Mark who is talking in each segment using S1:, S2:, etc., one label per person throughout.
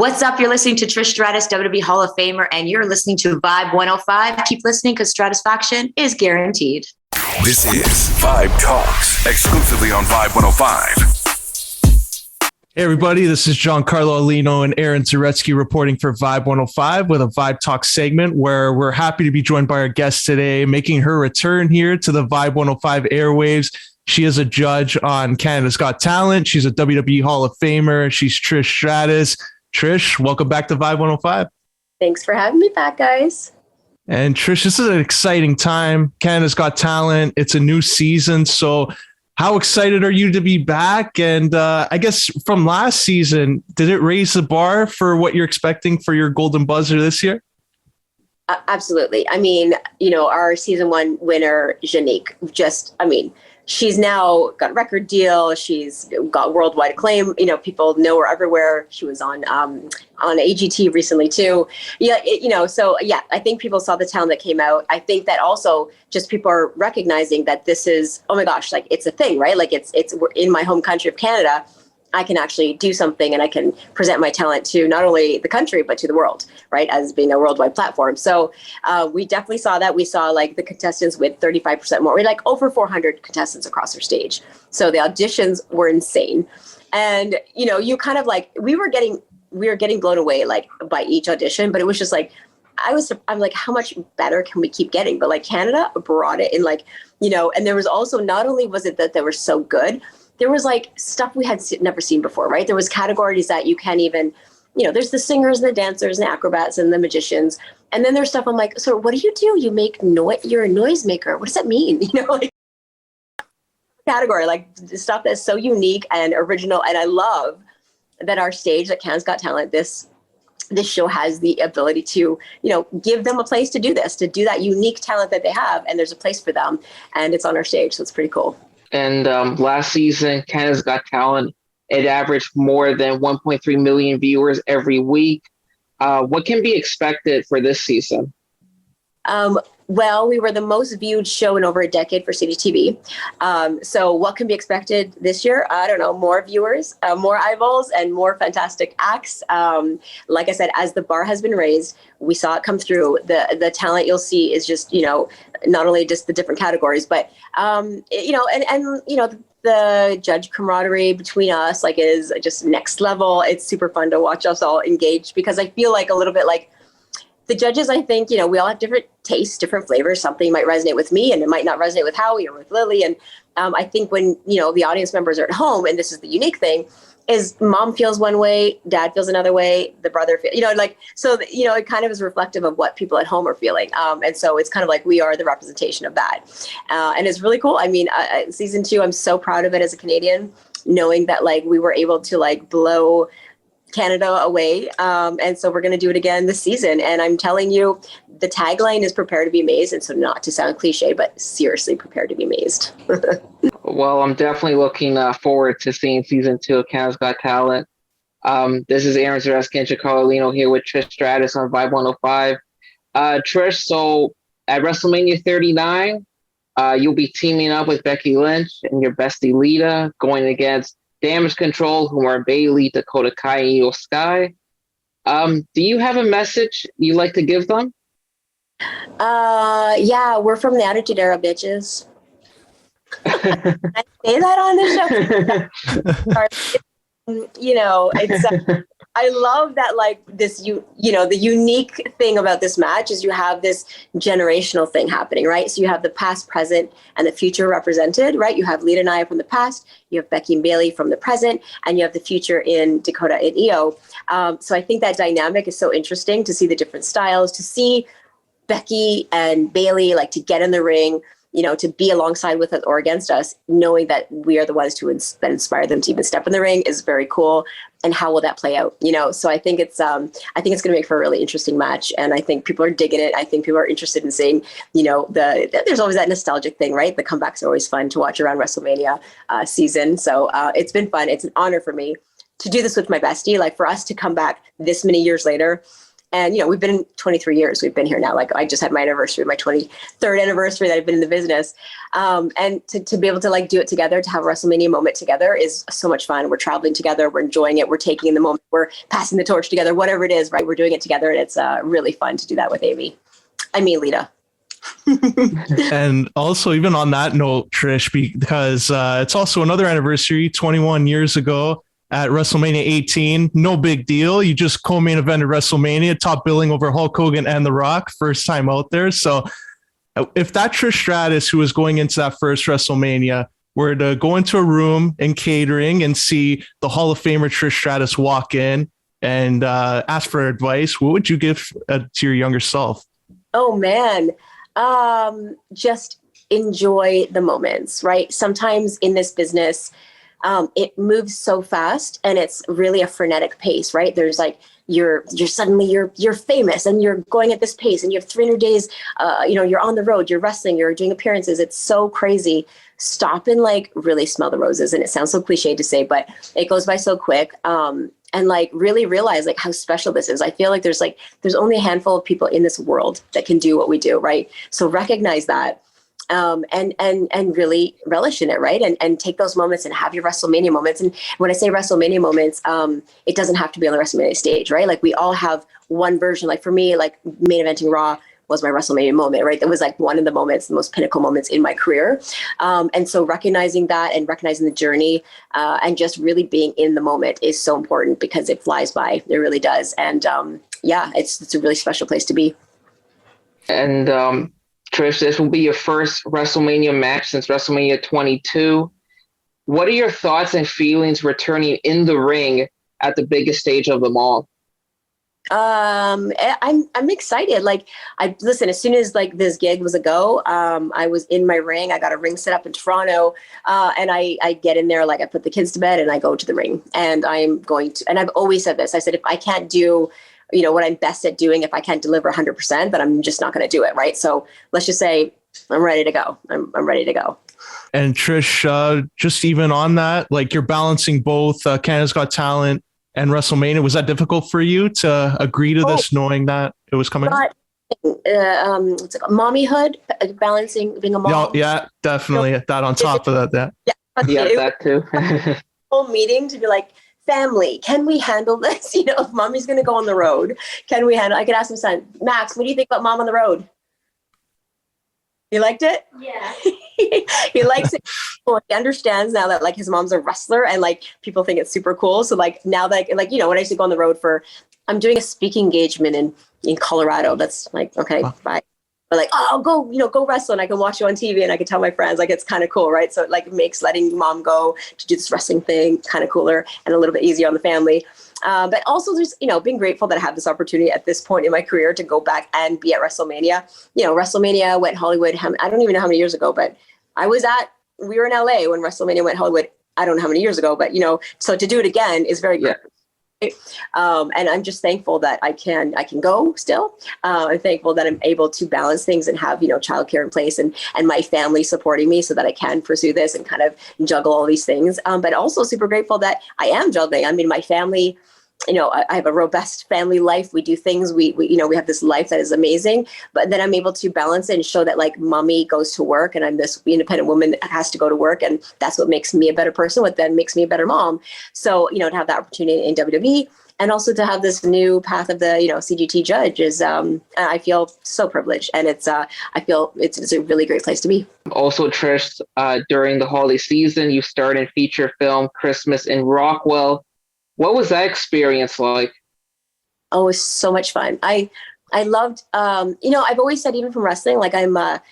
S1: What's up? You're listening to Trish Stratus, WWE Hall of Famer, and you're listening to Vibe 105. Keep listening because Stratisfaction is guaranteed.
S2: This is VIBEtalks, exclusively on Vibe 105.
S3: Hey everybody, this is Giancarlo Aulino and Aaron Zaretsky reporting for Vibe 105 with a VIBEtalks segment where we're happy to be joined by our guest today, making her return here to the Vibe 105 airwaves. She is a judge on Canada's Got Talent. She's a WWE Hall of Famer. She's Trish Stratus. Trish, welcome back to Vibe 105.
S4: Thanks for having me back, guys.
S3: And Trish, this is an exciting time. Canada's Got Talent. It's a new season. So how excited are you to be back? And I guess from last season, did it raise the bar for what you're expecting for your Golden Buzzer this year?
S4: Absolutely. I mean, our season one winner, Janique, she's now got a record deal. She's got worldwide acclaim. People know her everywhere. She was on AGT recently too. I think people saw the talent that came out. I think that also just people are recognizing that this is, oh my gosh, like it's a thing, right? Like we're in my home country of Canada. I can actually do something and I can present my talent to not only the country, but to the world, right? As being a worldwide platform. So we definitely saw that. We saw like the contestants with 35% more. We had like over 400 contestants across our stage. So the auditions were insane. And, you kind of like, we were getting blown away like by each audition, but it was just like, I'm like, how much better can we keep getting? But like Canada brought it in like, and there was also, not only was it that they were so good, there was like stuff we had never seen before, right? There was categories that you can't even, there's the singers and the dancers and the acrobats and the magicians. And then there's stuff I'm like, so what do? You make noise, you're a noisemaker. What does that mean? Category, like stuff that's so unique and original. And I love that our stage at Canada's Got Talent, this show has the ability to, give them a place to do this, to do that unique talent that they have. And there's a place for them and it's on our stage. So it's pretty cool.
S5: And last season, Canada's Got Talent, it averaged more than 1.3 million viewers every week. What can be expected for this season?
S4: Well, we were the most viewed show in over a decade for CTV. So what can be expected this year? I don't know, more viewers, more eyeballs, and more fantastic acts. Like I said, as the bar has been raised, we saw it come through. The talent you'll see is just, not only just the different categories, but, the judge camaraderie between us, like, is just next level. It's super fun to watch us all engaged because I feel like a little bit like, the judges, I think, we all have different tastes, different flavors. Something might resonate with me and it might not resonate with Howie or with Lily. And I think when, the audience members are at home, and this is the unique thing, is mom feels one way, dad feels another way, the brother feels, it kind of is reflective of what people at home are feeling. And so it's kind of like we are the representation of that. And it's really cool. I mean, season 2, I'm so proud of it as a Canadian, knowing that like we were able to like blow Canada away. And so we're going to do it again this season. And I'm telling you, the tagline is prepare to be amazed. And so not to sound cliche, but seriously prepare to be amazed.
S5: Well, I'm definitely looking forward to seeing season 2 of Canada's Got Talent. This is Aaron Zaretsky and Giancarlo Aulino here with Trish Stratus on Vibe 105. Trish, so at WrestleMania 39, you'll be teaming up with Becky Lynch and your bestie Lita, going against Damage CTRL, who are Bayley, Dakota Kai, and Iyo Skye. Do you have a message you'd like to give them?
S4: Yeah, we're from the Attitude Era, bitches. I say that on the show. It's I love that, like, this, the unique thing about this match is you have this generational thing happening, right? So you have the past, present, and the future represented, right? You have Lita and I from the past, you have Becky and Bayley from the present, and you have the future in Dakota and Iyo. So I think that dynamic is so interesting to see the different styles, to see Becky and Bayley, like, to get in the ring, to be alongside with us or against us, knowing that we are the ones to inspire them to even step in the ring is very cool. And how will that play out? So I think it's going to make for a really interesting match. And I think people are digging it. I think people are interested in seeing, there's always that nostalgic thing, right? The comebacks are always fun to watch around WrestleMania season. So it's been fun. It's an honor for me to do this with my bestie, like for us to come back this many years later And, you know, we've been 23 years. We've been here now. Like I just had my anniversary, my 23rd anniversary that I've been in the business. And to be able to like do it together, to have a WrestleMania moment together is so much fun. We're traveling together. We're enjoying it. We're taking in the moment. We're passing the torch together, whatever it is, right? We're doing it together. And it's really fun to do that with Lita.
S3: And also, even on that note, Trish, because it's also another anniversary, 21 years ago at WrestleMania 18. No big deal. You just co-main evented WrestleMania, top billing over Hulk Hogan and The Rock, first time out there. So if that Trish Stratus, who was going into that first WrestleMania, were to go into a room in catering and see the Hall of Famer Trish Stratus walk in and ask for advice, what would you give to your younger self?
S4: Oh, man. Just enjoy the moments, right? Sometimes in this business, it moves so fast and it's really a frenetic pace, right? There's like, you're famous and you're going at this pace and you have 300 days, you're on the road, you're wrestling, you're doing appearances. It's so crazy. Stop and like really smell the roses. And it sounds so cliche to say, but it goes by so quick. And like really realize like how special this is. I feel like there's only a handful of people in this world that can do what we do, right? So recognize that. And really relish in it, right? And take those moments and have your WrestleMania moments. And when I say WrestleMania moments, it doesn't have to be on the WrestleMania stage, right? Like we all have one version. Like for me, like main eventing Raw was my WrestleMania moment, right? That was like one of the moments, the most pinnacle moments in my career. And so recognizing that and recognizing the journey and just really being in the moment is so important because it flies by. It really does. And it's a really special place to be.
S5: And Trish, this will be your first WrestleMania match since WrestleMania 22. What are your thoughts and feelings returning in the ring at the biggest stage of them all?
S4: I'm excited. Like as soon as like this gig was a go, I was in my ring. I got a ring set up in Toronto, and I get in there, like I put the kids to bed and I go to the ring, and I'm going to, and I've always said this, I said, if I can't do, what I'm best at doing, if I can't deliver 100%, then I'm just not going to do it. Right. So let's just say I'm ready to go. I'm ready to go.
S3: And Trish, just even on that, like you're balancing both Canada's Got Talent and WrestleMania. Was that difficult for you to agree to this, knowing that it was coming?
S4: It's like Mommyhood, balancing being a mom.
S3: No, yeah, definitely. That on top of that.
S5: Yeah, that too.
S4: Whole meeting to be like, family, can we handle this? If mommy's going to go on the road, can we handle? I could ask my son, Max, what do you think about Mom on the Road? You liked it?
S6: Yeah.
S4: He likes it. Well, he understands now that like his mom's a wrestler and like people think it's super cool. So like now that when I used to go on the road I'm doing a speaking engagement in Colorado. That's like, okay, bye. But like, oh, I'll go wrestle and I can watch you on TV and I can tell my friends, like, it's kind of cool, right? So it like makes letting mom go to do this wrestling thing kind of cooler and a little bit easier on the family. But also just, being grateful that I have this opportunity at this point in my career to go back and be at WrestleMania. WrestleMania went Hollywood. I don't even know how many years ago, but we were in LA when WrestleMania went Hollywood. I don't know how many years ago, but so to do it again is very good. And I'm just thankful that I can go still. I'm thankful that I'm able to balance things and have, childcare in place and my family supporting me so that I can pursue this and kind of juggle all these things. But also super grateful that I am juggling. I mean, my family, I have a robust family life. We do things, we have this life that is amazing, but then I'm able to balance it and show that like mommy goes to work and I'm this independent woman that has to go to work. And that's what makes me a better person, what then makes me a better mom. So, to have that opportunity in WWE and also to have this new path of the, CGT judge is, I feel so privileged and I feel it's a really great place to be.
S5: Also, Trish, during the holiday season, you starred in feature film Christmas in Rockwell. What was that experience like?
S4: Oh, it was so much fun. I loved, I've always said, even from wrestling, like I'm a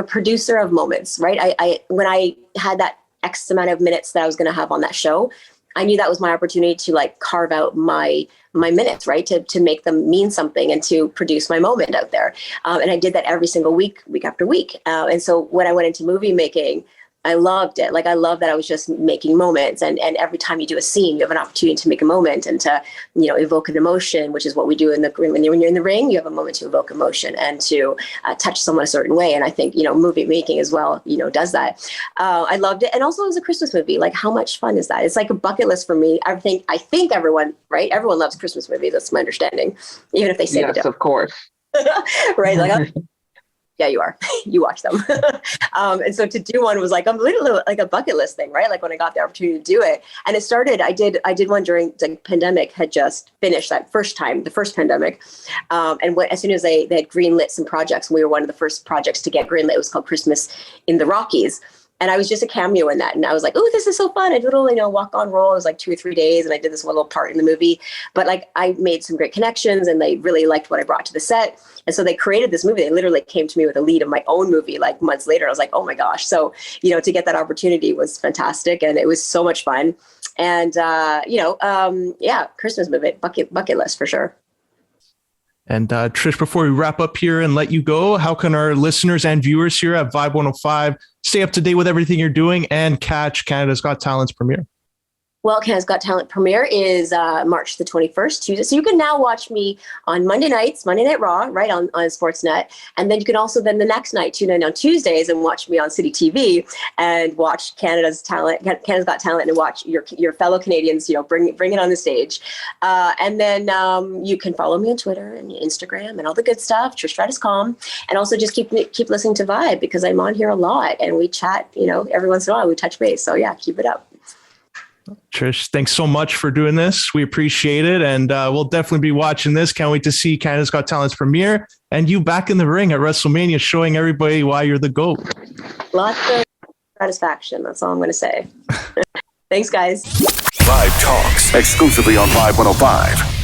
S4: producer of moments, right? When I had that X amount of minutes that I was going to have on that show, I knew that was my opportunity to like carve out my minutes, right? To make them mean something and to produce my moment out there. And I did that every single week after week. And so when I went into movie making, I loved it. Like, I love that I was just making moments, and every time you do a scene, you have an opportunity to make a moment and to, evoke an emotion, which is what we do when you're in the ring. You have a moment to evoke emotion and to touch someone a certain way. And I think, movie making as well, does that. I loved it. And also, it was a Christmas movie. Like, how much fun is that? It's like a bucket list for me. I think everyone, right? Everyone loves Christmas movies. That's my understanding, even if they say they don't.
S5: Yes, of course.
S4: Right. Like, yeah, you are. You watch them. And so to do one was like a little like a bucket list thing, right? Like when I got the opportunity to do it. And it started, I did one during the pandemic had just finished the first pandemic. And as soon as they had greenlit some projects, and we were one of the first projects to get greenlit, it was called Christmas in the Rockies. And I was just a cameo in that. And I was like, oh, this is so fun. I did a little, walk on roll. It was like 2 or 3 days. And I did this little part in the movie. But like, I made some great connections, and they really liked what I brought to the set. And so they created this movie. They literally came to me with a lead of my own movie, like months later. I was like, oh my gosh. So, to get that opportunity was fantastic. And it was so much fun. And, Christmas movie, bucket list for sure.
S3: And Trish, before we wrap up here and let you go, how can our listeners and viewers here at Vibe 105 stay up to date with everything you're doing and catch Canada's Got Talent's premiere?
S4: Well, Canada's Got Talent premiere is March the 21st, Tuesday. So you can now watch me on Monday nights, Monday Night Raw, right, on Sportsnet. And then you can also then the next night tune in on Tuesdays and watch me on City TV and watch Canada's Got Talent, and watch your fellow Canadians, bring it on the stage. And then you can follow me on Twitter and Instagram and all the good stuff, TrishStratus.com. And also just keep listening to Vibe, because I'm on here a lot and we chat, every once in a while we touch base. So yeah, keep it up.
S3: Trish, thanks so much for doing this. We appreciate it. And we'll definitely be watching this. Can't wait to see Canada's Got Talent's premiere and you back in the ring at WrestleMania, showing everybody why you're the GOAT.
S4: Lots of satisfaction. That's all I'm going to say. Thanks, guys.
S2: Vibe Talks, exclusively on Vibe 105.